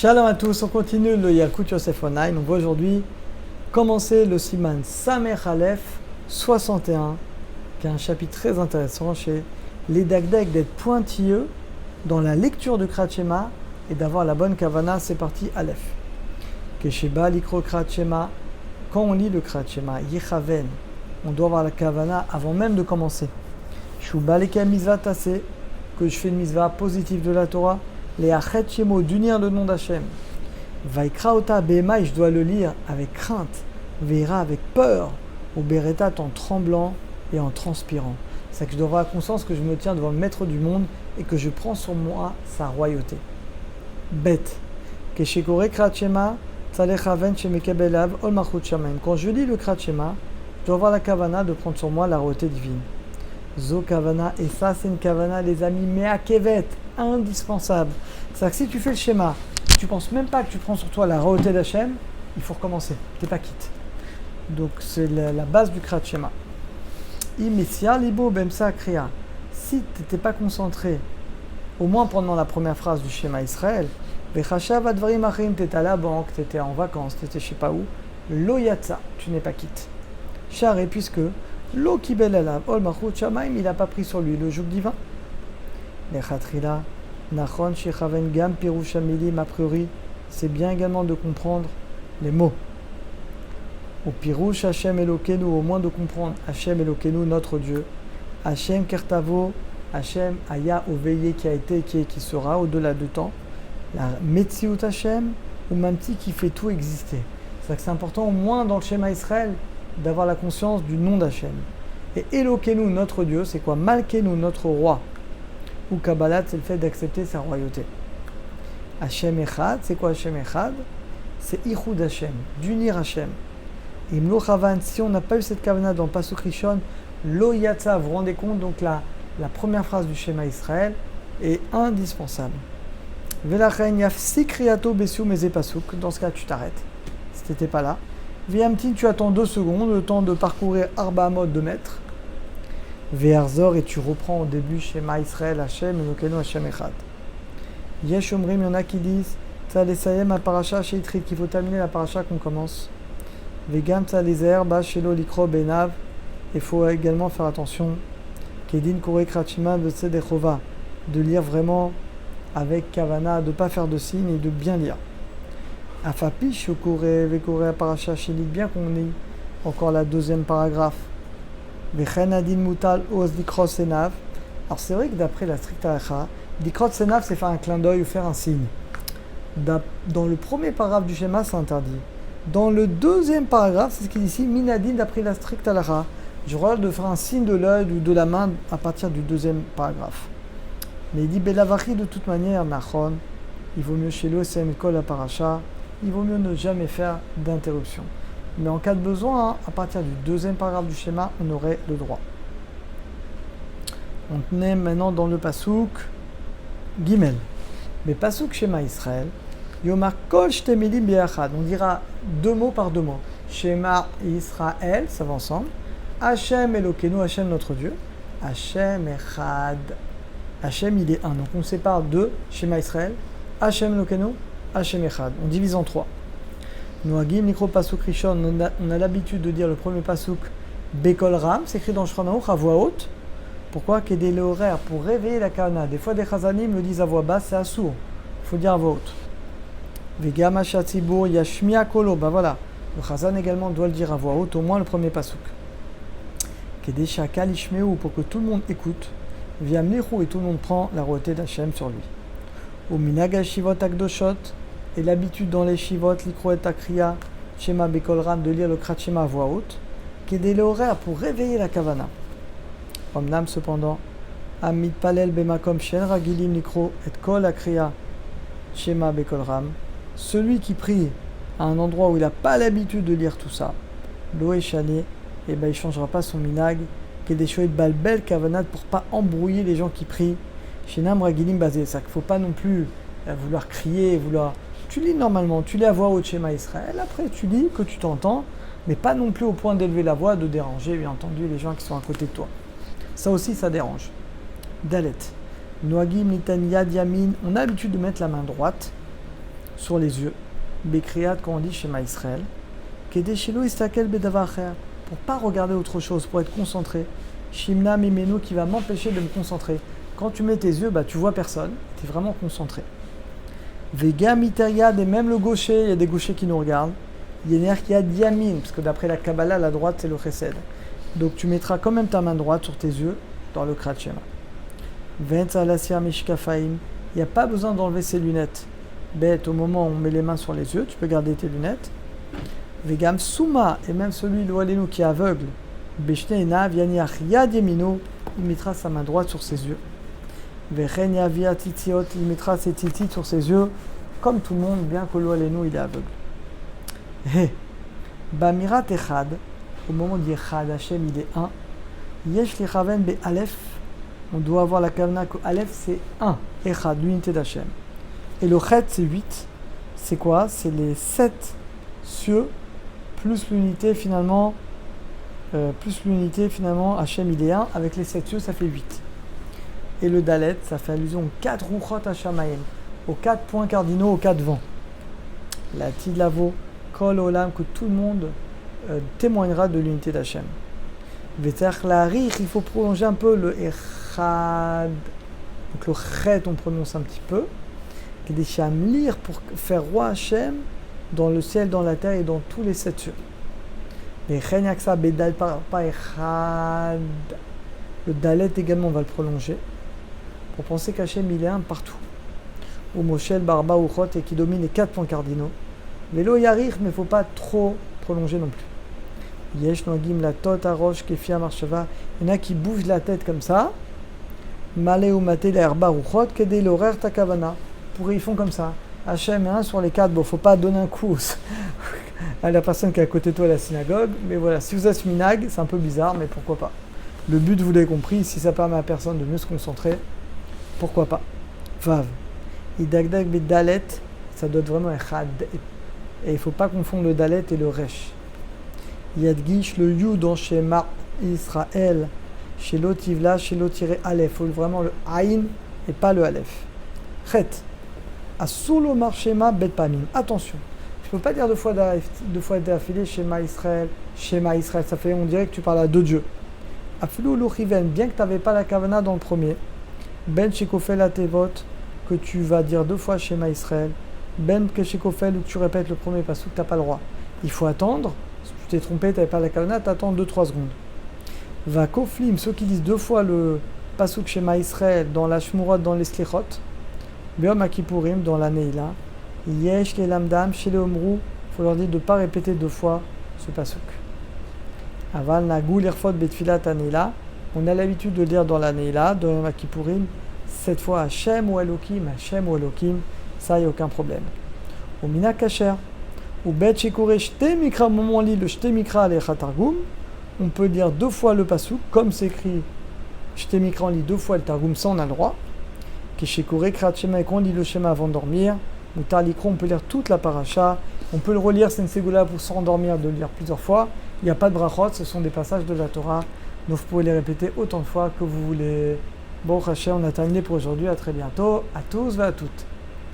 Shalom à tous, on continue le Yalkut Yosef Online. On va aujourd'hui commencer le Siman Samer Aleph 61, qui est un chapitre très intéressant chez les Dagdag d'être pointilleux dans la lecture du Kriyat Shema et d'avoir la bonne Kavana. C'est parti, Aleph. Kesheba likro Kriyat Shema, quand on lit le Kriyat Shema, Yechaven, on doit avoir la Kavana avant même de commencer. Shuba lekem mizvah taseh, que je fais une mitzvah positive de la Torah. Les achet shemo, d'unir le nom d'Hachem. Vaikra ota bema, je dois le lire avec crainte. Veira, avec peur. Ou beretat, en tremblant et en transpirant. C'est que je dois avoir conscience que je me tiens devant le maître du monde et que je prends sur moi sa royauté. Bête. Keshekore Kriyat Shema, tzalechaven shemekebelav ol malchut shamayim. Quand je lis le Kriyat Shema, je dois avoir la kavana de prendre sur moi la royauté divine. Zo kavana, et ça c'est une kavana, les amis, meakevet, indispensable. C'est-à-dire que si tu fais le schéma, tu ne penses même pas que tu prends sur toi la royauté d'Hachem, il faut recommencer, tu n'es pas quitte. Donc c'est la base du Kriyat Shema. Imessia libo bemsa kriya. Si tu n'étais pas concentré, au moins pendant la première phrase du schéma Israël, vechashav advarim achim, tu étais à la banque, tu étais en vacances, tu étais je ne sais pas où, lo yatsa, tu n'es pas quitte. Charé, puisque lo kibel alav ol malchut shamayim, il n'a pas pris sur lui le joug divin. Lechatrila, nachon shechaven gam pirush hamilim, a priori, c'est bien également de comprendre les mots. Au pirush Hashem Elokenu, au moins de comprendre Hashem Elokenu, notre Dieu. Hashem Kertavo, Hashem Aya Oveye, qui a été, qui est, qui sera au-delà du temps. La Metziut Hashem, ou Mamti, qui fait tout exister. C'est-à-dire que c'est important, au moins dans le schéma Israël, d'avoir la conscience du nom d'Hachem. Et Elokenu, notre Dieu, c'est quoi? Malkenu, notre roi. Ou Kabbalat, c'est le fait d'accepter sa royauté. Hashem Echad, c'est quoi Hashem Echad? C'est Ichud Hashem, d'unir Hashem. Et Imlo Chavan, si on n'a pas eu cette kavana dans Pasuk Rishon, Lo Yatsa, vous vous rendez compte, donc la première phrase du schéma Israël est indispensable. Velachen Yafsik Riyato Besiu Meze Pasuk, dans ce cas tu t'arrêtes, si tu n'étais pas là. Viamtin, tu attends 2 secondes, le temps de parcourir Arba Amot 2 mètres. Ve'arzor, et tu reprends au début Shema Israël, Hashem, Elokenu, Hashem Echad. Yesh Omrim, il y en a qui disent Tzalesayem a parasha sheitrit, qu'il faut terminer la parasha qu'on commence. Vegam Tzalezer, ba shelo likro benav, il faut également faire attention. Kedin Koré Kriyat Shema B'Tzedechova, de lire vraiment avec Kavana, de ne pas faire de signe et de bien lire. Afapish Koré, Vekoré a parasha shelit, bien qu'on lit encore la deuxième paragraphe. Alors c'est vrai que d'après la stricte halacha, dikrot senav, c'est faire un clin d'œil ou faire un signe. Dans le premier paragraphe du schéma, c'est interdit. Dans le deuxième paragraphe, c'est ce qu'il dit ici, minadin, d'après la stricte halacha, je regarde de faire un signe de l'œil ou de la main à partir du deuxième paragraphe. Mais il dit belavachi, de toute manière, nachon, il vaut mieux chez l'OSM kol la paracha, il vaut mieux ne jamais faire d'interruption. Mais en cas de besoin, à partir du deuxième paragraphe du schéma, on aurait le droit. On est maintenant dans le Pasuk Gimel. Mais Pasuk Shema Israël, Yomar Kol Shtemilim Biachad. On dira 2 mots par 2 mots. Shema Israël, ça va ensemble. Hashem Elokenu, Hashem notre Dieu. Hashem Echad. Hashem, il est un. Donc on sépare de Shema Israël. Hashem Elokenu, Hashem Echad. On divise en 3. Noagim Nikro Pasuk Rishon, on a l'habitude de dire le premier Pasuk Bekol Ram, c'est écrit dans Shulchan Aruch à voix haute. Pourquoi? Qu'il y ait des horaires pour réveiller la Kavana. Des fois des Chazanim le disent à voix basse, c'est assourd. Il faut dire à voix haute. Vegam Hashatzibur Yashmia Kolo, ben voilà. Le Chazan également doit le dire à voix haute, au moins le premier Pasuk. Kede Shakal Ishmeu, pour que tout le monde écoute. Viamlichu, et tout le monde prend la royauté d'Hachem sur lui. Au Minag Shivot Akdoshot, et l'habitude dans les shivot, l'ikro et akriya, Shema Bekol Ram, de lire le Kriyat Shema à voix haute, qui est des horaires pour réveiller la kavana. Omnam cependant, Amit Palel Bemakom Shen Ragilim l'ikro et Kol Akriya, Shema Bekol Ram, celui qui prie à un endroit où il n'a pas l'habitude de lire tout ça, Loé Chané, et ben il ne changera pas son minag, qui est des shoïd balbel kavanat pour ne pas embrouiller les gens qui prient. Shenam Ragilim basé, ça qu'il ne faut pas non plus vouloir crier, vouloir. Tu lis normalement, tu lis à voix haute Shema Israël, après tu lis que tu t'entends, mais pas non plus au point d'élever la voix, de déranger bien entendu les gens qui sont à côté de toi. Ça aussi, ça dérange. Dalet. Noagim Nitan Yad Yamin, on a l'habitude de mettre la main droite sur les yeux. Bekriat, quand on dit Shema Israël. Kedeshilo istakel bedavar pour pas regarder autre chose, pour être concentré. Shimna mimenu qui va m'empêcher de me concentrer. Quand tu mets tes yeux, tu vois personne, tu es vraiment concentré. Vega miteriad, et même le gaucher, il y a des gauchers qui nous regardent. Yener qui a diamine, parce que d'après la Kabbalah, la droite c'est le chesed. Donc tu mettras quand même ta main droite sur tes yeux dans le Krat Shema. Ventzalasir mishkafaim, il n'y a pas besoin d'enlever ses lunettes. Bête, au moment où on met les mains sur les yeux, tu peux garder tes lunettes. Vegam Souma, et même celui, l'Oalenu, qui est aveugle, Beshneina, Vianiach Yad Yemino, il mettra sa main droite sur ses yeux. Vechenya Via Titiot, il mettra ses titites sur ses yeux, comme tout le monde, bien que l'Oalenu, il est aveugle. He, Bamirat Echad, au moment où Echad, Hashem, il est un. Yesh Lichaven Be Aleph, on doit avoir la kavna que Aleph, c'est un. Echad, l'unité d'Hashem. Et le Chet, c'est 8. C'est quoi? C'est les 7 cieux plus l'unité finalement, Hachem il est 1, avec les 7 cieux ça fait 8. Et le Dalet, ça fait allusion aux 4 Ruchot Hashamayim, aux 4 points cardinaux, aux 4 vents. La Tidlavo, Kol Olam, que tout le monde témoignera de l'unité d'Hachem. Veter Larich, il faut prolonger un peu le Echad, donc le Chet on prononce un petit peu. Des Shamlir pour faire roi Hachem dans le ciel, dans la terre et dans tous les 7 cieux. Les Chenyaksa Bedal pas Echad. Le Dalet également on va le prolonger pour penser qu'Hachem il est un partout. Ou Moshel Barba Uchot et qui domine les 4 points cardinaux. Vélo Yarich, mais il ne faut pas trop prolonger non plus. Yesh Nogim la Tot Arosh Kefia Marshava. Il y en a qui bougent la tête comme ça. Malé ou Maté la Herba Uchot Kedei l'horaire Takavana. Ils font comme ça. Hachem est un sur les 4. Bon, faut pas donner un coup à la personne qui est à côté de toi à la synagogue. Mais voilà, si vous êtes minag, c'est un peu bizarre, mais pourquoi pas. Le but, vous l'avez compris, si ça permet à la personne de mieux se concentrer, pourquoi pas. Vav. Idagdag be dalet, ça doit être vraiment echad. Et il ne faut pas confondre le dalet et le resh. Yadgish, le yud dans Shema Israël, chez l'otivla, chez l'otire aleph. Il faut vraiment le aïn et pas le aleph. Chet. Asolo marchema bet pamim. Attention, tu peux pas dire deux fois d'affilée Shema Israël, ça fait, on dirait que tu parles à deux dieux. Afilou l'uchiven, bien que tu n'avais pas la kavana dans le premier. Ben shekofel atevot, que tu vas dire deux fois Shema Israël. Ben keshekofel, où tu répètes le premier pasuk, tu n'as pas le droit. Il faut attendre, si tu t'es trompé, tu n'avais pas la kavana, tu attends 2-3 secondes. Va koflim, ceux qui disent deux fois le pasuk Shema Israël dans la shmurot, dans les slichot. Biom Akipurim dans la Neila, Yesh les lamdam chez les omrou, il faut leur dire de ne pas répéter deux fois ce pasuk. Aval Nagou l'irfot betfilat Neila, on a l'habitude de dire dans la Neila, dans Biom Akipurim, cette fois Hachem ou Elohim, ça y a aucun problème. Au Mina Kacher, ou Bet Shekore Shte Mikra, au moment où on lit le Shte Mikra Alecha Targum, on peut dire deux fois le pasuk, comme c'est écrit Shte Mikra, on lit deux fois le Targum, ça on a le droit. Keshekore Krat Shema, et qu'on lit le schéma avant de dormir. Mutar Likro, on peut lire toute la paracha. On peut le relire, c'est une ségoula pour s'endormir, de le lire plusieurs fois. Il n'y a pas de brachot, ce sont des passages de la Torah. Donc vous pouvez les répéter autant de fois que vous voulez. Bon, Hachem, on a terminé pour aujourd'hui. À très bientôt. À tous et à toutes.